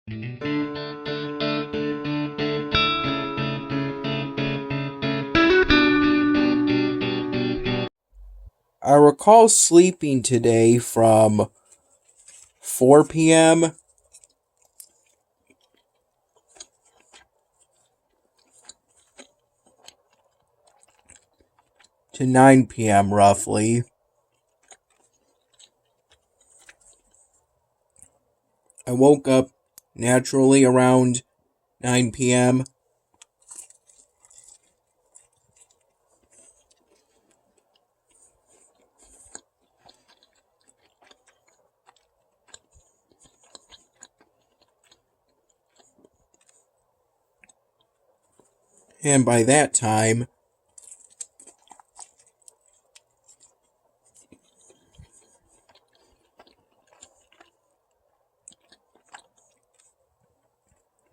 I recall sleeping today from 4 p.m. to 9 p.m. roughly. I woke up naturally around 9 p.m. And by that time,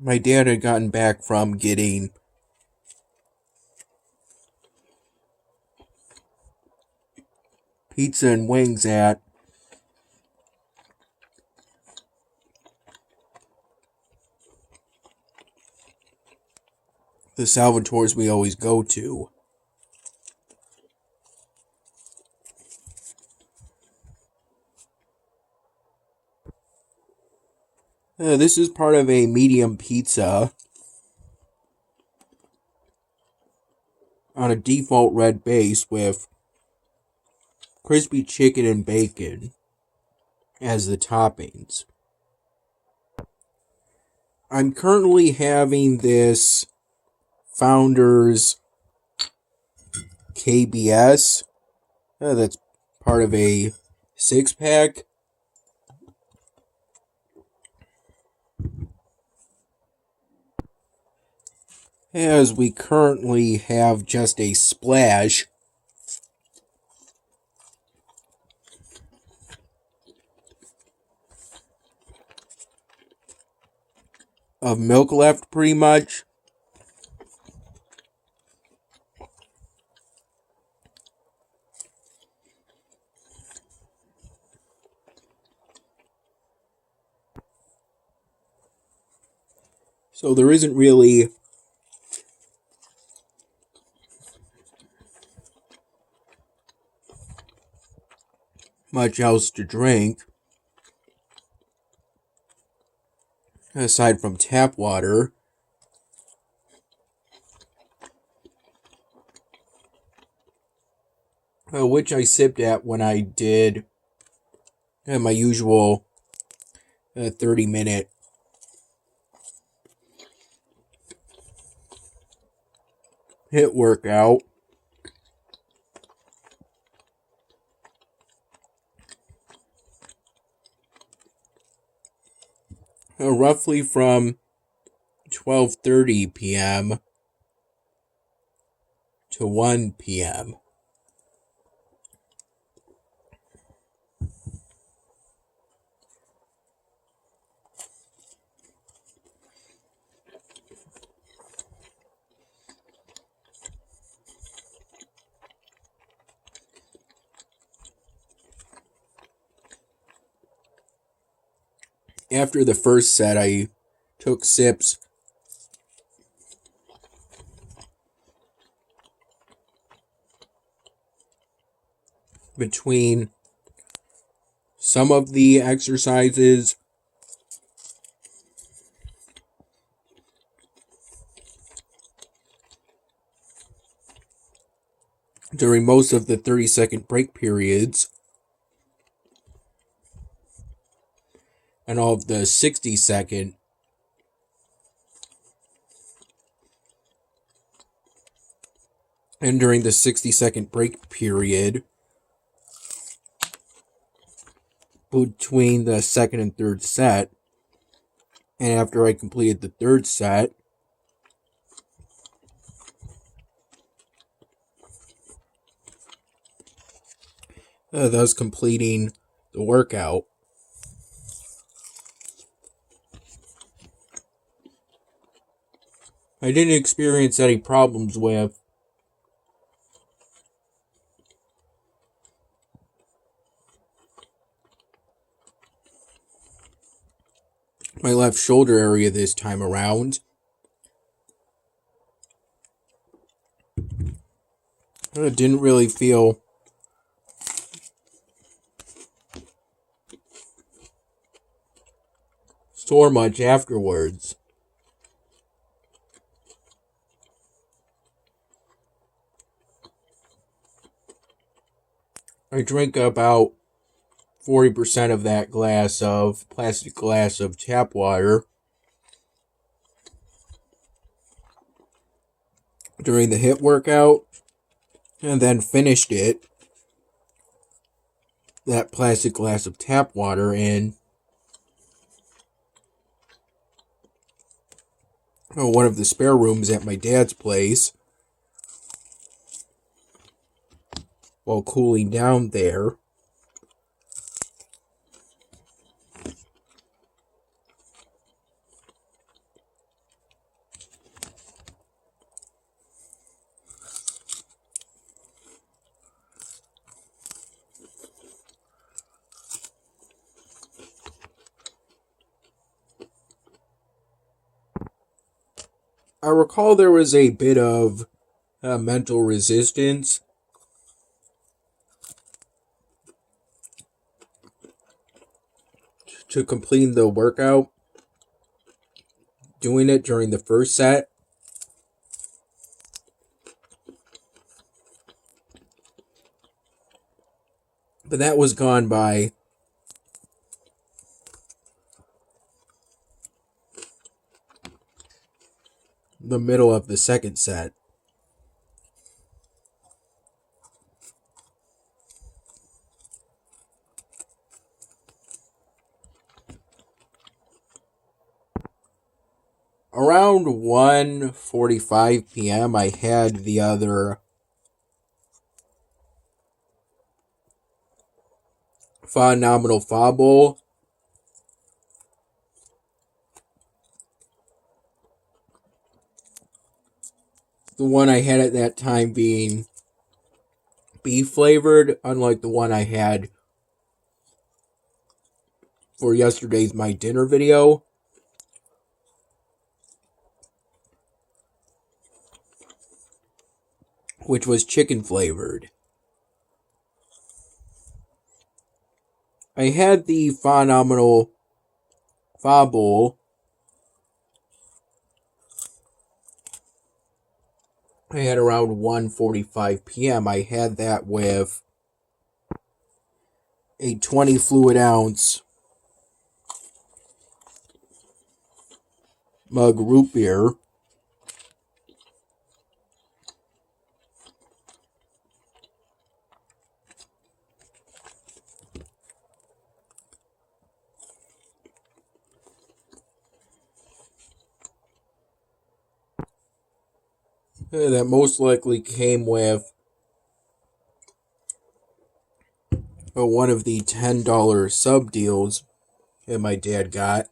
my dad had gotten back from getting pizza and wings at the Salvatore's we always go to. This is part of a medium pizza on a default red base with crispy chicken and bacon as the toppings. I'm currently having this Founders KBS. That's part of a 6-pack. As we currently have just a splash of milk left, pretty much. So there isn't really much else to drink aside from tap water. Which I sipped at when I did my usual 30-minute HIIT workout. Roughly from 12:30 p.m. to 1 p.m. After the first set, I took sips between some of the exercises. During most of the 30-second break periods, and all of the 60-second and during the 60-second break period between the second and third set, and after I completed the third set, thus completing the workout. I didn't experience any problems with my left shoulder area this time around. It didn't really feel sore much afterwards. I drank about 40% of that plastic glass of tap water during the HIIT workout, and then finished that plastic glass of tap water, in one of the spare rooms at my dad's place while cooling down there. I recall there was a bit of mental resistance to completing the workout, doing it during the first set. But that was gone by the middle of the second set. Around 1:45 p.m., I had the other phenomenal Fable. The one I had at that time being beef flavored, unlike the one I had for yesterday's My Dinner video, which was chicken flavored. I had the phenomenal Fable. I had around 1:45 p.m. I had that with a 20 fluid ounce mug root beer. That most likely came with one of the $10 sub deals that my dad got.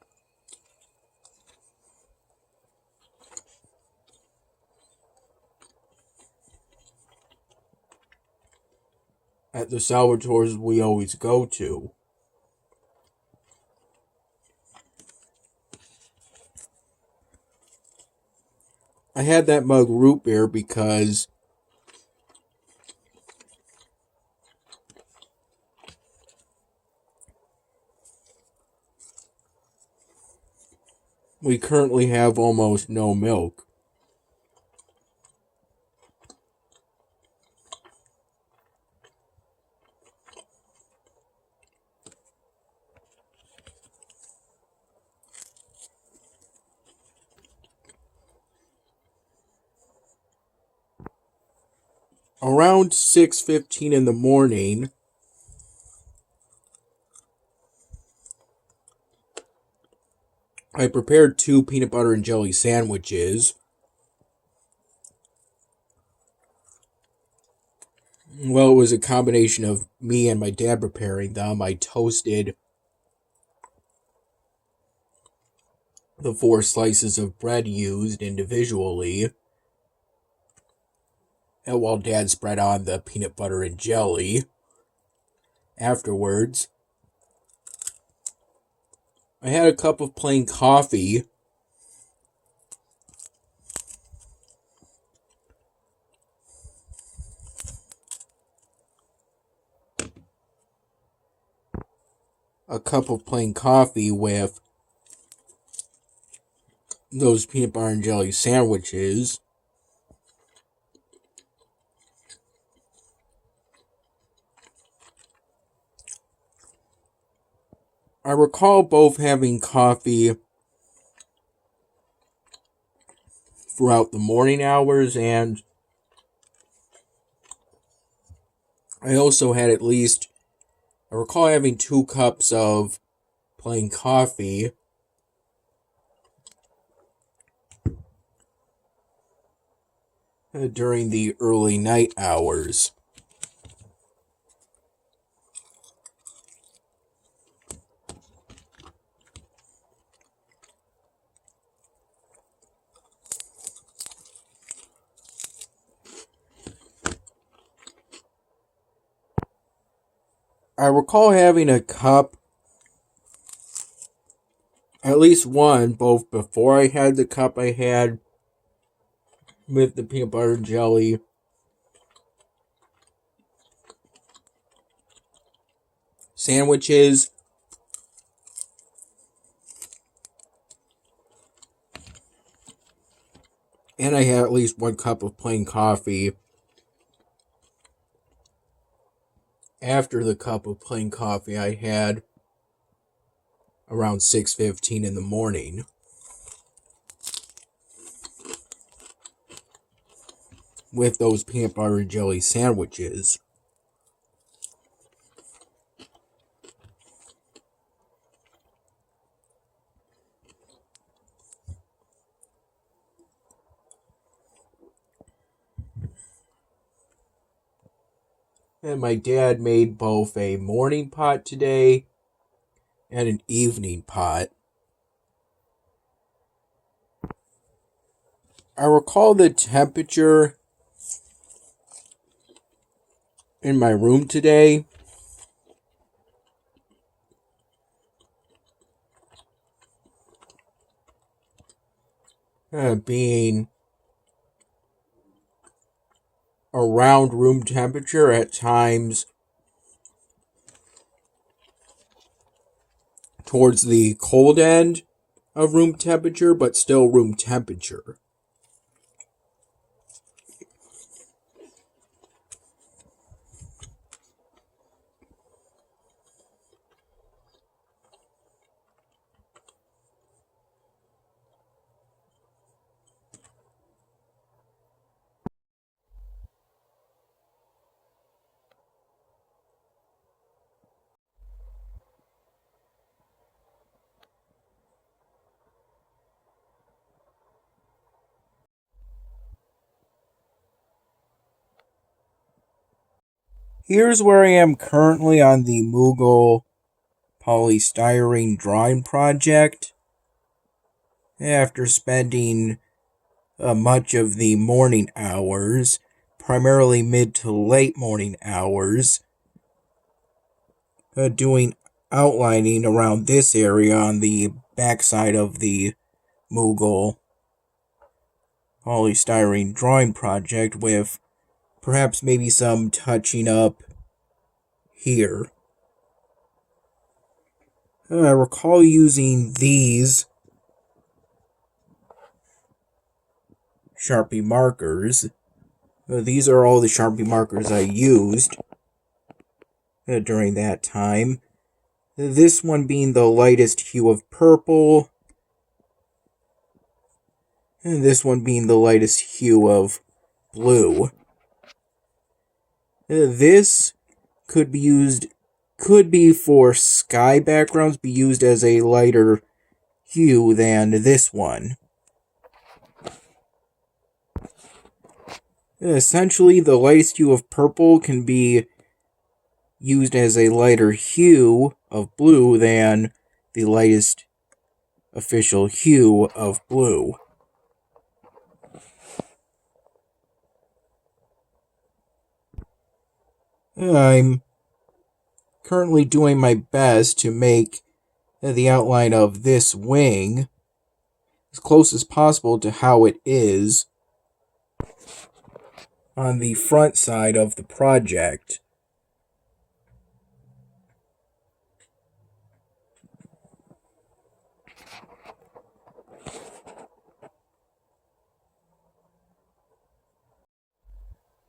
At the Salvatore's we always go to. I had that mug root beer because we currently have almost no milk. Around 6:15 in the morning, I prepared 2 peanut butter and jelly sandwiches. Well, it was a combination of me and my dad preparing them. I toasted the 4 slices of bread used individually, and while Dad spread on the peanut butter and jelly afterwards. I had a cup of plain coffee. A cup of plain coffee with those peanut butter and jelly sandwiches. I recall both having coffee throughout the morning hours, and I also had I recall having 2 cups of plain coffee during the early night hours. I recall having a cup, at least one, both before I had the cup I had with the peanut butter and jelly sandwiches, and I had at least 1 cup of plain coffee after the cup of plain coffee I had around 6:15 in the morning. With those peanut butter and jelly sandwiches. And my dad made both a morning pot today and an evening pot. I recall the temperature in my room today being around room temperature, at times towards the cold end of room temperature, but still room temperature. Here's where I am currently on the Moogle polystyrene drawing project. After spending much of the morning hours, primarily mid to late morning hours, doing outlining around this area on the backside of the Moogle polystyrene drawing project, with perhaps maybe some touching up here. I recall using these Sharpie markers. These are all the Sharpie markers I used during that time. This one being the lightest hue of purple, and this one being the lightest hue of blue. This could be for sky backgrounds, be used as a lighter hue than this one. Essentially, the lightest hue of purple can be used as a lighter hue of blue than the lightest official hue of blue. I'm currently doing my best to make the outline of this wing as close as possible to how it is on the front side of the project.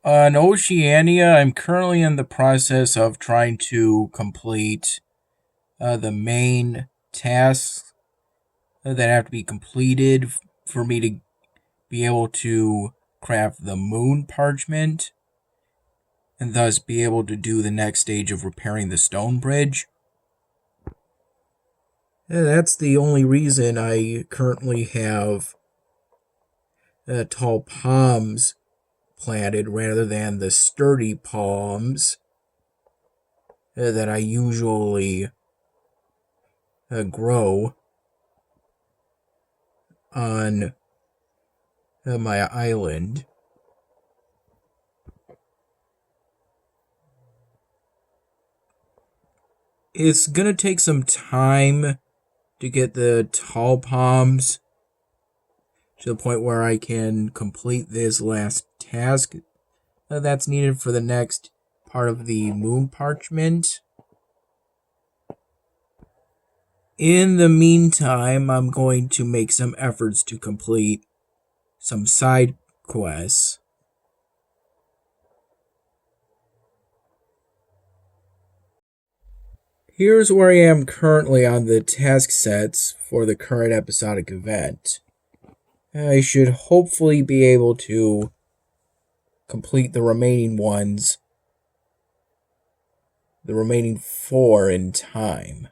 On Oceania, I'm currently in the process of trying to complete the main tasks that have to be completed for me to be able to craft the moon parchment and thus be able to do the next stage of repairing the stone bridge. That's the only reason I currently have tall palms planted rather than the sturdy palms that I usually grow on my island. It's gonna take some time to get the tall palms to the point where I can complete this last task that's needed for the next part of the moon parchment. In the meantime, I'm going to make some efforts to complete some side quests. Here's where I am currently on the task sets for the current episodic event. I should hopefully be able to complete the remaining ones, the remaining 4 in time.